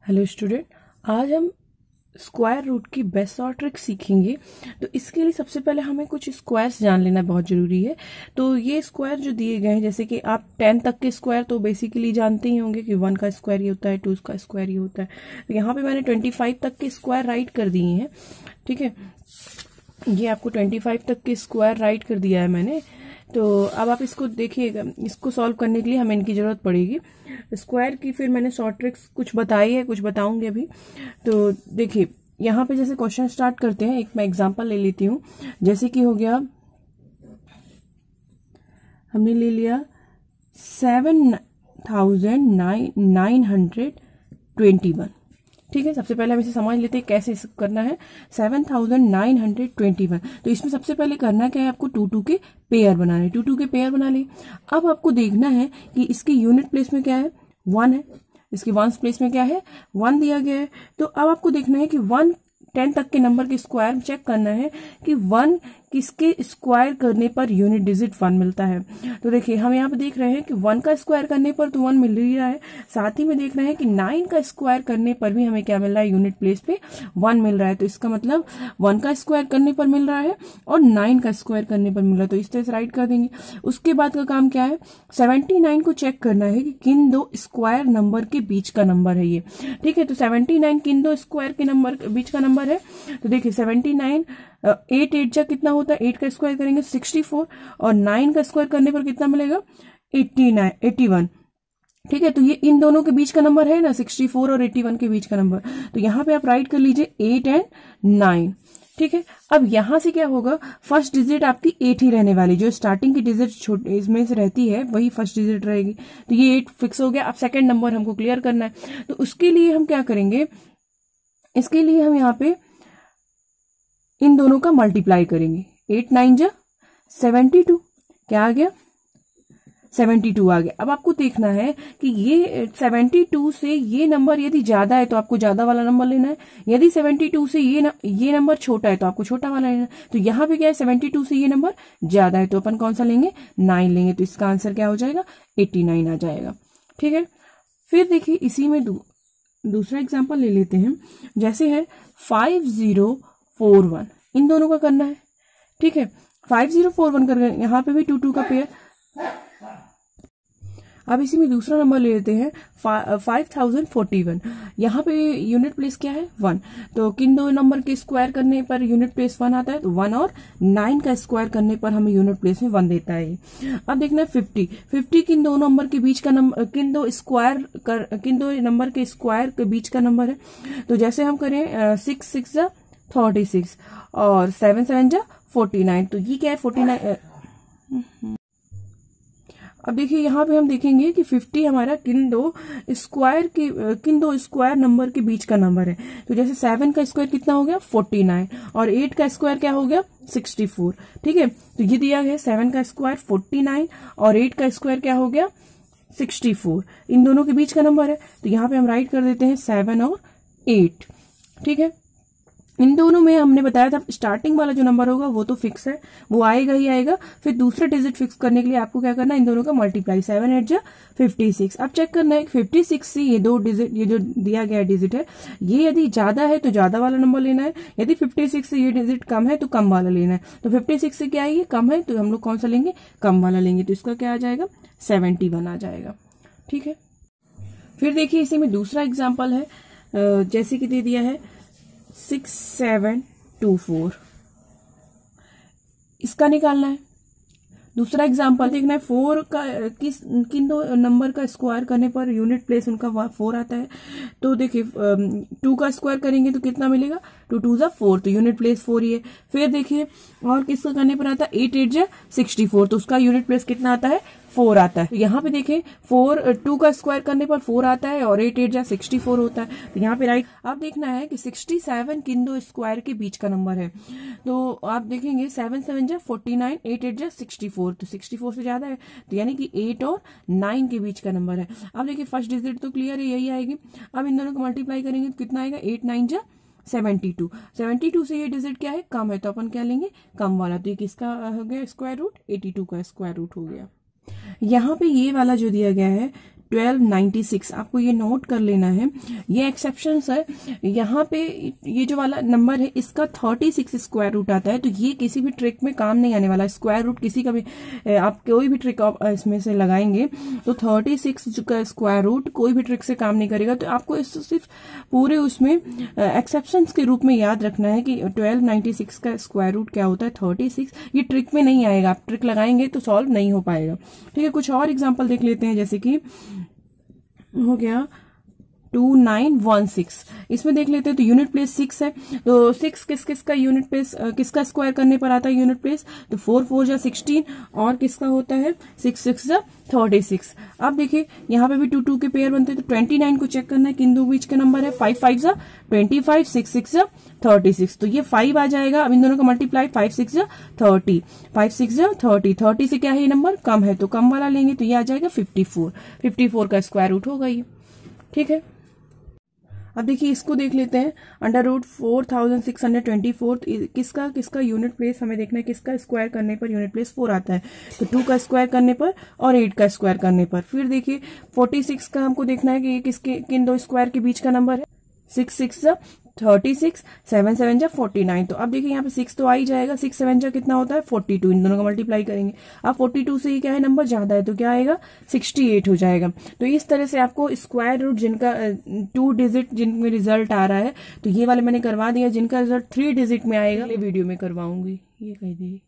Hello student, आज हम square root की बेस्ट और ट्रिक सीखेंगे। तो इसके लिए सबसे पहले हमें कुछ स्क्वायर्स जान लेना बहुत जरूरी है। तो ये स्क्वायर जो दिए गए हैं, जैसे कि आप 10 तक के स्क्वायर तो बेसिकली जानते ही होंगे कि 1 का स्क्वायर ये होता है, 2 का स्क्वायर ये होता है। तो यहाँ पे मैंने 25 तक के स्क्वायर राइट कर दिए हैं। ठीक है, ये आपको 25 तक के स्क्वायर राइट कर दिया है मैंने। तो अब आप इसको देखिएगा, इसको सॉल्व करने के लिए हमें इनकी जरूरत पड़ेगी स्क्वायर की। फिर मैंने शॉर्ट ट्रिक्स कुछ बताई है, कुछ बताऊंगी अभी। तो देखिए यहाँ पे जैसे क्वेश्चन स्टार्ट करते हैं, एक मैं एग्जांपल ले लेती हूँ। जैसे कि हो गया, हमने ले लिया 7,921। ठीक है, सबसे पहले हम इसे समझ लेते हैं कैसे करना है। 7,921, तो इसमें सबसे पहले करना क्या है, आपको 2 के पेयर बनाने। 2 के पेयर बना लिए। अब आपको देखना है कि इसके यूनिट प्लेस में क्या है, 1 है। इसके वंस प्लेस में क्या है, 1 दिया गया है। तो अब आपको देखना है कि 1 10 तक के नंबर के स्क्वायर चेक करना है कि 1 किसके स्क्वायर करने पर यूनिट डिजिट 1 मिलता है। तो देखिए हम यहाँ पे देख रहे हैं कि 1 का स्क्वायर करने पर तो 1 मिल ही रहा है, साथ ही में देख रहे हैं कि 9 का स्क्वायर करने पर भी हमें क्या मिल रहा है, यूनिट प्लेस पे 1 मिल रहा है। तो इसका मतलब 1 का स्क्वायर करने पर मिल रहा है और 9 का स्क्वायर करने पर मिल रहा है। तो इस तरह से राइट कर देंगे। उसके बाद का काम क्या है, 79 को चेक करना है कि किन दो स्क्वायर नंबर के बीच का नंबर है ये। ठीक है, तो 79 किन दो स्क्वायर के नंबर बीच का नंबर है। तो देखिए 79 8 8 जा कितना होता है, 8 का स्क्वायर करेंगे 64 और 9 का स्क्वायर करने पर कितना मिलेगा, 81। ठीक है, तो ये इन दोनों के बीच का नंबर है ना, 64 और 81 के बीच का नंबर। तो यहाँ पे आप राइट कर लीजिए 8 और 9। ठीक है, अब यहां से क्या होगा, फर्स्ट डिजिट आपकी 8 ही रहने वाली, जो स्टार्टिंग की डिजिट छोटे इसमें से रहती है वही फर्स्ट डिजिट रहेगी। तो ये 8 फिक्स हो गया। अब सेकंड नंबर हमको क्लियर करना है, तो उसके लिए हम क्या करेंगे, इसके लिए हम यहाँ पे इन दोनों का मल्टीप्लाई करेंगे। 8 9 जा 72, क्या आ गया, 72 आ गया। अब आपको देखना है कि ये 72 से ये नंबर यदि ज्यादा है तो आपको ज्यादा वाला नंबर लेना है, यदि 72 से ये नंबर छोटा है तो आपको छोटा वाला लेना है। तो यहाँ पे क्या है, 72 से ये नंबर ज्यादा है तो अपन कौन सा लेंगे, 9 लेंगे। तो इसका आंसर क्या हो जाएगा, 89 आ जाएगा। ठीक है, फिर देखिए इसी में दूसरा एग्जाम्पल ले लेते हैं। जैसे है 5041, इन दोनों का करना है। ठीक है, 5041 कर गए, यहाँ पे भी 2 का पेयर। अब इसी में दूसरा नंबर ले लेते हैं 5041। यहाँ पे यूनिट प्लेस क्या है, 1। तो किन दो नंबर के स्क्वायर करने पर यूनिट प्लेस 1 आता है, तो 1 और 9 का स्क्वायर करने पर हमें यूनिट प्लेस में 1 देता है। अब देखना है 50 किन दो नंबर के बीच का नंबर, किन दो नंबर के स्क्वायर के बीच का नंबर है। तो जैसे हम करें 6 6 जा 36 और 7 7 जा 49। तो ये क्या है, 49। अब देखिए यहाँ पे हम देखेंगे कि 50 हमारा किन दो स्क्वायर नंबर के बीच का नंबर है। तो जैसे 7 का स्क्वायर कितना हो गया, 49 और 8 का स्क्वायर क्या हो गया, 64। ठीक है, तो ये दिया गया 7 का स्क्वायर 49 और 8 का स्क्वायर क्या हो गया, 64। इन दोनों के बीच का नंबर है। तो यहाँ पे हम राइट कर देते हैं 7 और 8। ठीक है, इन दोनों में हमने बताया था स्टार्टिंग वाला जो नंबर होगा वो तो फिक्स है, वो आएगा ही आएगा। फिर दूसरा डिजिट फिक्स करने के लिए आपको क्या करना है, इन दोनों का मल्टीप्लाई। 7 8 जा 56। अब चेक करना है 56 से ये दो डिजिट, ये जो दिया गया डिजिट है ये यदि ज्यादा है तो ज्यादा वाला नंबर लेना है, यदि 56 से ये डिजिट कम है तो कम वाला लेना है। तो 56 से क्या है, ये कम है, तो हम लोग कौन सा लेंगे, कम वाला लेंगे। तो इसका क्या आ जाएगा, 71 आ जाएगा। ठीक है, फिर देखिए इसी में दूसरा एग्जाम्पल है। जैसे कि दे दिया है 6724, इसका निकालना है। दूसरा एग्जाम्पल देखना है 4 का किन दो नंबर का स्क्वायर करने पर यूनिट प्लेस उनका 4 आता है। तो देखिए 2 का स्क्वायर करेंगे तो कितना मिलेगा, 2 2 जा 4, तो यूनिट प्लेस 4 ही है। फिर देखिए और किसका करने पर आता है, 8 8 जा 64, तो उसका यूनिट प्लेस कितना आता है, 4 आता है। तो यहाँ पे देखें 2 का स्क्वायर करने पर 4 आता है और 8 8 जा 64 होता है। तो यहाँ पे राइट आप देखना है कि 67 किन दो स्क्वायर के बीच का नंबर है। तो आप देखेंगे 7 7 जा 49, 8 8 जा 64, तो 64 से ज्यादा है, तो यानी कि 8 और 9 के बीच का नंबर है। अब देखिए फर्स्ट डिजिट तो क्लियर है, यही आएगी। अब इन दोनों को मल्टीप्लाई करेंगे तो कितना आएगा, 8 9 जा 72 से ये डिजिट क्या है, कम है, तो अपन क्या लेंगे, कम वाला। तो ये किसका हो गया स्क्वायर रूट, 82 का स्क्वायर रूट हो गया। यहाँ पे ये वाला जो दिया गया है 1296, आपको ये नोट कर लेना है। ये एक्सेप्शंस है, यहाँ पे ये जो वाला नंबर है इसका 36 स्क्वायर रूट आता है, तो ये किसी भी ट्रिक में काम नहीं आने वाला। स्क्वायर रूट किसी का भी आप कोई भी ट्रिक इसमें से लगाएंगे तो 36 का स्क्वायर रूट कोई भी ट्रिक से काम नहीं करेगा। तो आपको इसको सिर्फ पूरे उसमें एक्सेप्शंस के रूप में याद रखना है कि 1296 का स्क्वायर रूट क्या होता है 36। ये ट्रिक में नहीं आएगा, आप ट्रिक लगाएंगे तो सॉल्व नहीं हो पाएगा। ठीक है, कुछ और एग्जांपल देख लेते हैं, जैसे कि हो गया 2916, इसमें देख लेते हैं। तो यूनिट प्लेस 6 है, तो 6 किसका यूनिट प्लेस किसका स्क्वायर करने पर आता है यूनिट प्लेस, तो 4 4 जा 16 और किसका होता है 6 6 जा 36। अब देखिए यहाँ पे भी 2 2 के पेयर बनते हैं, तो 29 को चेक करना है किन दो बीच के नंबर है, 5 5 जा 25, 6 6 जा 36, तो ये 5 आ जाएगा। अब इन दोनों का मल्टीप्लाई 5 6 जा 30, 5 6 जा 30, 30 से क्या है ये नंबर कम है तो कम वाला लेंगे, तो ये आ जाएगा 54, 54 का स्क्वायर रूट होगा ये। ठीक है, अब देखिए इसको देख लेते हैं, अंडर रूट 4624 किसका यूनिट प्लेस हमें देखना है, किसका स्क्वायर करने पर यूनिट प्लेस 4 आता है, तो 2 का स्क्वायर करने पर और 8 का स्क्वायर करने पर। फिर देखिए 46 का हमको देखना है कि ये किन दो स्क्वायर के बीच का नंबर है, 6 6 जा 36, 7 7 जा 49, तो अब देखिए यहाँ पे 6 तो आ ही जाएगा, 6 7 जा कितना होता है 42, इन दोनों का मल्टीप्लाई करेंगे। अब 42 से ही क्या है नंबर ज्यादा है तो क्या आएगा 68 हो जाएगा। तो इस तरह से आपको स्क्वायर रूट जिनका 2 डिजिट जिनमें रिजल्ट आ रहा है, तो ये वाले मैंने करवा दिया, जिनका रिजल्ट 3 डिजिट में आएगा वीडियो में करवाऊंगी, ये कह दी।